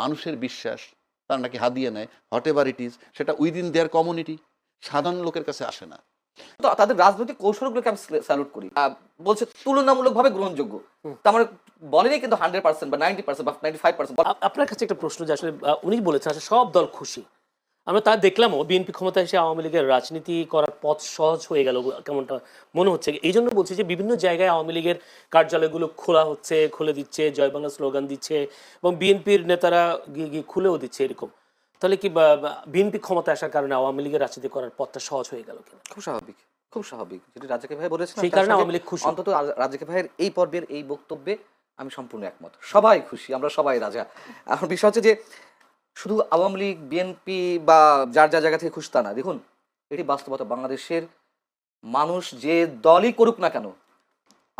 মানুষের বিশ্বাস, তারা নাকি হাদিয়ে নেয়, হোয়াট এভার ইট ইজ, সেটা উইদিন দেয়ার কমিউনিটি, সাধারণ লোকের কাছে আসে না। তো তাদের রাজনৈতিক কৌশলগুলোকে আমি স্যালুট করি। বলছে তুলনামূলকভাবে গ্রহণযোগ্য, তার মানে বলেনি কিন্তু 100% বা 90% বা 95%। আপনার কাছে একটা প্রশ্ন, যে আসলে উনি বলেছেন আসলে সব দল খুশি, আমরা তা দেখলামও বিএনপি ক্ষমতায় এসে আওয়ামী লীগের রাজনীতি করার পথ সহজ হয়ে গেল কেমনটা মনে হচ্ছে। এই জন্য বলছি যে বিভিন্ন জায়গায় আওয়ামী লীগের কার্যালয়গুলো খোলা হচ্ছে, খুলে দিচ্ছে, জয় বাংলা স্লোগান দিচ্ছে, এবং বিএনপির নেতারা গিয়ে গিয়ে খুলেও দিচ্ছে এরকম। তাহলে কি বিএনপি ক্ষমতায় আসার কারণে আওয়ামী লীগের রাজনীতি করার পথটা সহজ হয়ে গেল কিনা? খুব স্বাভাবিক, খুব স্বাভাবিক, যেটি রাজাকে ভাই বলেছেন সেই কারণে আওয়ামী লীগ খুশি। অন্তত রাজাকে ভাইয়ের এই পর্বের এই বক্তব্যে আমি সম্পূর্ণ একমত। সবাই খুশি, আমরা সবাই রাজা। এখন বিষয় হচ্ছে যে শুধু আওয়ামী লীগ বিএনপি বা যার যার জায়গা থেকে খুশি তা না। দেখুন, এটি বাস্তবতা। বাংলাদেশের মানুষ যে দলই করুক না কেন,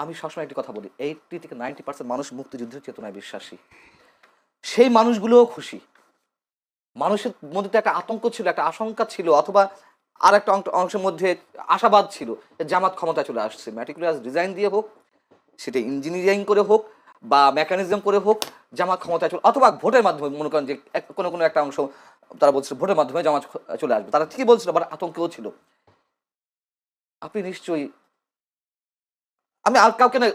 আমি সবসময় একটি কথা বলি, 80 থেকে 90% মানুষ মুক্তিযুদ্ধের চেতনায় বিশ্বাসী। সেই মানুষগুলোও খুশি। মানুষের মধ্যে তো একটা আতঙ্ক ছিল, একটা আশঙ্কা ছিল, অথবা আর একটা অংশের মধ্যে আশাবাদ ছিল জামাত ক্ষমতায় চলে আসছে। ম্যাটিকুলাস ডিজাইন দিয়ে হোক, সেটা ইঞ্জিনিয়ারিং করে হোক বা মেকানিজম করে হোক, জামাত ক্ষমতায় চলে, অথবা ভোটের মাধ্যমে, মনে করেন যে কোনো কোনো একটা অংশ তারা বলছিল ভোটের মাধ্যমে জামাত চলে আসবে, তারা ঠিকই বলছিল, আবার আতঙ্কেও ছিল। আপনি নিশ্চয়ই, আমি আর কাউকে না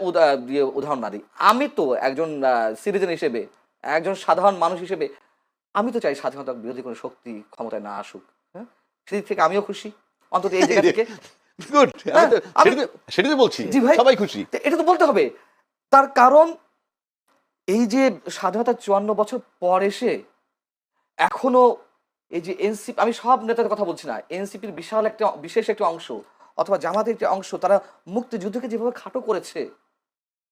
দিয়ে উদাহরণ না দিই, আমি তো একজন সিটিজেন হিসেবে, একজন সাধারণ মানুষ হিসেবে আমি তো চাই স্বাধীনতা বিরোধী কোনো শক্তি ক্ষমতায় না আসুক। হ্যাঁ, সেদিক থেকে আমিও খুশি, অন্তত এই জায়গা থেকে। গুড, সেটাই তো বলছি, জি ভাই, সবাই খুশি। এটা তো বলতে হবে। তার কারণ এই যে স্বাধীনতার 54 বছর পর এসে এখনো এই যে এনসিপি, আমি সব নেতাদের কথা বলছি না, এনসিপির বিশেষ একটা অংশ অথবা জামাতের একটি অংশ, তারা মুক্তিযুদ্ধকে যেভাবে খাটো করেছে,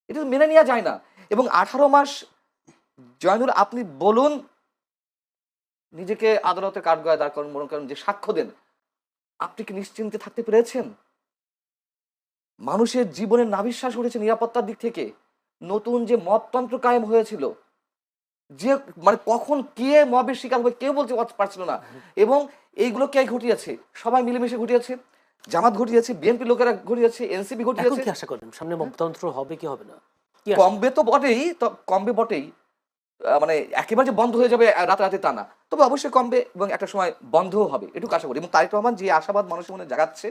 এটা তো মেনে নেওয়া যায় না। এবং 18 মাস, জয়নুল আপনি বলুন, নিজেকে আদালতের কাঠগড়ায় দাঁড় করেন, মনে করেন যে সাক্ষ্য দেন, আপনি কি নিশ্চিন্তে থাকতে পেরেছেন? মানুষের জীবনের নাভিশ্বাস উঠেছে নিরাপত্তার দিক থেকে। নতুন যে মততন্ত্র কায়েম হয়েছিল, যে মানে কখন কে মবের শিকার হবে কেউ বলতে পারছিল না, এবং এইগুলো কে ঘটিয়েছে? সবাই মিলেমিশে ঘটিয়েছে। জামাত ঘটিয়েছে, বিএনপি লোকেরা ঘটিয়েছে, এনসিপি এখন ঘটিয়েছে। কি আশা করেন সামনে মততন্ত্র হবে কি হবে না? কমবে তো বটেই, কমবে বটেই, মানে একেবারে যে বন্ধ হয়ে যাবে রাতারাতি তা না, তবে অবশ্যই কমবে এবং একটা সময় বন্ধও হবে, এটুকু আশা করি। এবং তারেক রহমান যে আশাবাদ মানুষের মনে জাগাচ্ছে,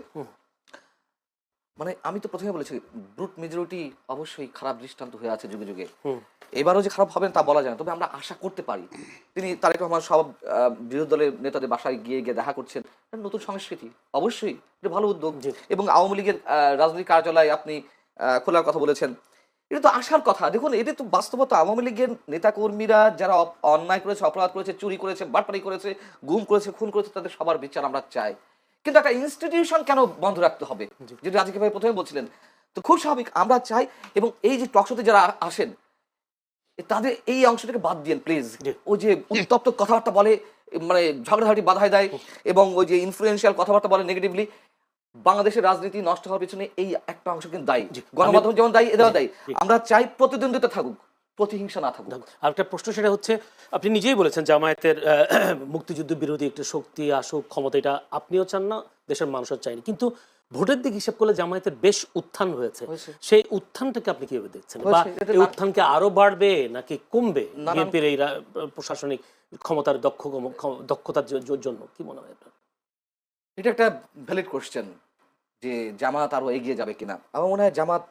মানে আমি তো প্রথমে বলেছি, ব্রুট মেজরিটি অবশ্যই খারাপ দৃষ্টান্ত হয়ে আছে যুগে যুগে। এবারও যে খারাপ হবেন তা বলা যায় না, তবে আমরা আশা করতে পারি। তিনি তারেক রহমান সব বিরোধী দলের নেতাদের বাসায় গিয়ে গিয়ে দেখা করছেন, এটা নতুন সংস্কৃতি, অবশ্যই এটা ভালো উদ্যোগ। এবং আওয়ামী লীগের রাজনৈতিক কার্যালয় আপনি খোলার কথা বলেছেন, এটা তো আসার কথা। দেখুন, এটা তো বাস্তবতা। আওয়ামী লীগের নেতাকর্মীরা যারা অন্যায় করেছে, অপরাধ করেছে, চুরি করেছে, বাটপারি করেছে, গুম করেছে, খুন করেছে, তাদের সবার বিচার আমরা চাই। কিন্তু একটা ইনস্টিটিউশন কেন বন্ধ রাখতে হবে, যেটা রাজীব ভাই প্রথমে বলছিলেন? তো খুব স্বাভাবিক, আমরা চাই। এবং এই যে টকশোতে যারা আসেন, তাদের এই অংশটাকে বাদ দিন প্লিজ। ওই যে উত্তপ্ত কথাবার্তা বলে, মানে ঝগড়াঝাটি বাধায় দেয়, এবং ওই যে ইনফ্লুয়েন্সিয়াল কথাবার্তা বলে নেগেটিভলি, বাংলাদেশের রাজনীতি নষ্ট হওয়ার পিছনে এই একটা অংশ কিন্তু দায়ী। গণমাধ্যম যেমন দায়ী, এটাও দায়ী। আমরা চাই প্রতিদ্বন্দ্বিতা থাকুক, প্রতিহিংসা না থাকুক। আর একটা প্রশ্ন, সেটা হচ্ছে, আপনি নিজেই বলেছেন জামায়াতের মুক্তিযুদ্ধ বিরোধী একটা শক্তি আসুক ক্ষমতা, এটা আপনিও চান না, দেশের মানুষও চায়নি, কিন্তু ভোটের দিক হিসাব করলে জামায়াতের বেশ উত্থান হয়েছে। সেই উত্থানটাকে আপনি কিভাবে দেখছেন, বা এই উত্থানকে আরো বাড়বে নাকি কমবে বিএনপির এই প্রশাসনিক ক্ষমতার দক্ষতার জন্য, কি মনে হয় আপনার? এটা একটা ভ্যালিড কোশ্চেন, যে জামাত আরো এগিয়ে যাবে কিনা। আমার মনে হয় জামাত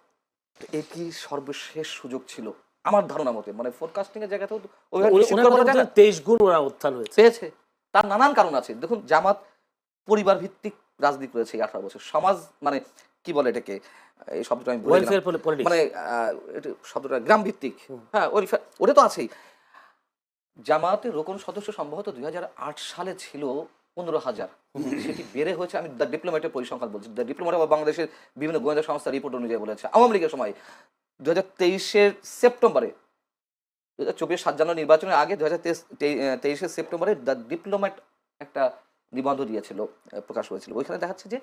একই সর্বশেষ সুযোগ ছিল আমার ধারণা মতে, মানে ফোরকাস্টিং এর জায়গাতেও 23 গুণ ওরা উত্থান হয়েছে, পেয়েছে। তার নানান কারণ আছে। দেখুন, জামাত পরিবার ভিত্তিক রাজনীতি করেছে 18 বছর। সমাজ মানে কি বলে এটাকে, এই শব্দটা আমি ভুলে গেলাম, মানে এটা শব্দটা গ্রাম ভিত্তিক, হ্যাঁ ওটা তো আছেই। জামাতের রোকন সদস্য সম্ভবত 2008 সালে ছিল 15,000, সেটি বেড়ে হয়েছে, আমি দ্য ডিপ্লোম্যাটের পরিসংখ্যান বলছি, দ্য ডিপ্লোম্যাট বাংলাদেশের বিভিন্ন গোয়েন্দা সংস্থার রিপোর্ট অনুযায়ী বলেছে। আওয়ামী লীগের সময় 2023 সেপ্টেম্বরে, 2024 7 জানুয়ারি নির্বাচনের আগে 2023 সেপ্টেম্বরে দ্য ডিপ্লোম্যাট একটা নিবন্ধ দিয়েছিল, প্রকাশ করেছিল। ওইখানে দেখাচ্ছে যে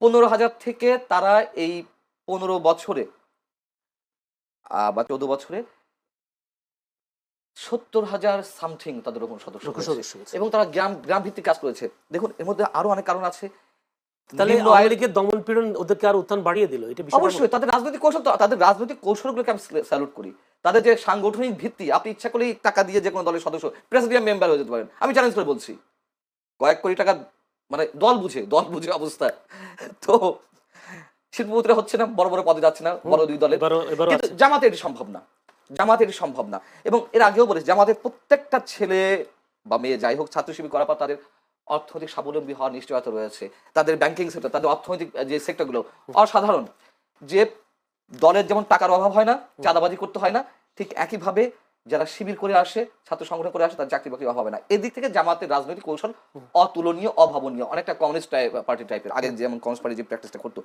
15,000 থেকে তারা এই 15 বছরে বা 14 বছরে 70,000 সামথিং তাদের ওরকম সদস্য, এবং তারা গ্রাম ভিত্তিক কাজ করেছে। দেখুন, এর মধ্যে আরো অনেক কারণ আছে। তাহলে নিম্ন আওয়ামী আয়ের- লীগের দমন পীড়ন ওদেরকে আর উত্থান বাড়িয়ে দিল, এটা বিষয়টা অবশ্যই তাদের রাজনৈতিক কৌশল, তাদের রাজনৈতিক কৌশলগুলোকে আমি স্যালুট করি। তাদের যে সাংগঠনিক ভিত্তি, আপনি ইচ্ছা করলেই টাকা দিয়ে যে কোনো দলের সদস্য প্রেসিডিয়াম মেম্বার হয়ে যেতে পারেন। আমি চ্যালেঞ্জ করে বলছি, কয়েক কোটি টাকা, মানে দল বুঝে অবস্থা। তো শিল্পপতিরা হচ্ছে না, বড় বড় পদে যাচ্ছে না বড় দুই দলের, এবারও কিন্তু আছে। জামাতে এটি সম্ভব না। জামাতে এটি সম্ভব না। এবং এর আগেও বলেছি, জামাতের প্রত্যেকটা ছেলে বা মেয়ে যাই হোক ছাত্র শিবির করার পর তাদের অর্থনৈতিক স্বাবলম্বী হওয়ার নিশ্চয়তা রয়েছে। তাদের ব্যাংকিং সেক্টর, তাদের অর্থনৈতিক যে সেক্টরগুলো অসাধারণ। যে দলের যেমন টাকার অভাব হয় না, চাঁদাবাজি করতে হয় না, ঠিক একইভাবে যারা শিবির করে আসে, ছাত্র সংগঠন করে আসে, তার চাকরি বাকরি অভাব হয় না। এদিক থেকে জামাতের রাজনৈতিক কৌশল অতুলনীয়, অভাবনীয়, অনেকটা কমিউনিস্ট পার্টি টাইপের। আগে যেমন কমিউনিস্ট পার্টি যে প্র্যাকটিসটা করতো